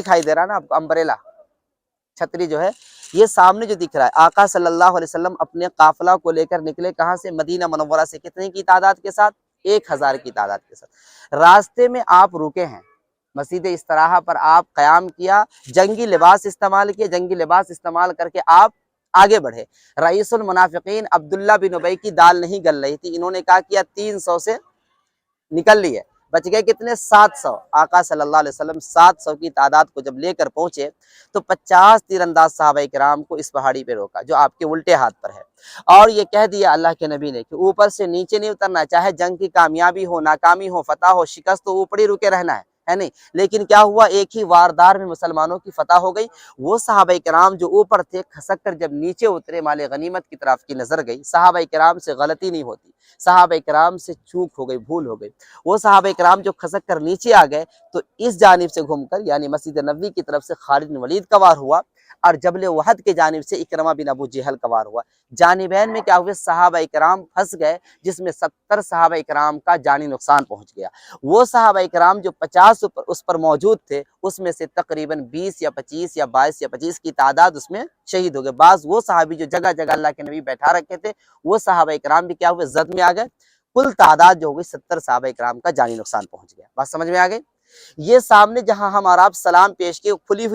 دکھائی دے رہا ہے نا آپ کو، امبریلا چھتری جو ہے، یہ سامنے جو دکھ رہا ہے، آقا صلی اللہ علیہ وسلم اپنے قافلہ کو لے کر نکلے کہاں سے؟ مدینہ منورہ سے۔ کتنے کی تعداد کے ساتھ؟ 1000 کی تعداد کے ساتھ۔ راستے میں آپ رکے ہیں، مسجد استراحہ پر آپ قیام کیا، جنگی لباس استعمال کیا، جنگی لباس استعمال کر کے آپ آگے بڑھے۔ رئیس المنافقین عبداللہ بن ابی کی دال نہیں گل رہی تھی، انہوں نے کہا کیا 300 سے نکل لیے، بچ گئے کتنے؟ 700۔ آقا صلی اللہ علیہ وسلم 700 کی تعداد کو جب لے کر پہنچے تو 50 تیر انداز صحابہ کرام کو اس پہاڑی پہ روکا جو آپ کے الٹے ہاتھ پر ہے، اور یہ کہہ دیا اللہ کے نبی نے کہ اوپر سے نیچے نہیں اترنا، چاہے جنگ کی کامیابی ہو، ناکامی ہو، فتح ہو، شکست ہو، اوپر ہی رکے رہنا ہے نہیں۔ لیکن کیا ہوا؟ ایک ہی واردار میں مسلمانوں کی فتح ہو گئی۔ وہ صحابہ کرام جو اوپر تھے کھسک کر جب نیچے اترے، مال غنیمت کی طرف کی نظر گئی۔ صحابہ کرام سے غلطی نہیں ہوتی، صحابہ کرام سے چوک ہو گئی، بھول ہو گئی۔ وہ صحابہ کرام جو کھسک کر نیچے آ گئے تو اس جانب سے گھوم کر یعنی مسجد نبوی کی طرف سے خالد بن ولید کا وار ہوا، اور جبل وحد کے جانب سے اکرمہ بن ابو جہل کا وار ہوا۔ جانبین میں کیا ہوئے؟ صحابہ کرام پھنس گئے، جس میں 70 صحابہ کرام کا جانی نقصان پہنچ گیا۔ وہ صحابہ کرام جو 50 اس پر موجود تھے، اس میں سے تقریباً 20 یا 25 یا 22 یا 25 کی تعداد اس میں شہید ہو گئے۔ بعض وہ صحابی جو جگہ جگہ اللہ کے نبی بیٹھا رکھے تھے، وہ صحابہ کرام بھی کیا ہوئے؟ زد میں آ گئے۔ کل تعداد جو ہوئی 70 صحابہ کرام کا جانی نقصان پہنچ گیا۔ بات سمجھ میں آ گئی؟ یہ سامنے جہاں ہم اور آپ سلام پیش کیے، کھلی ہوئی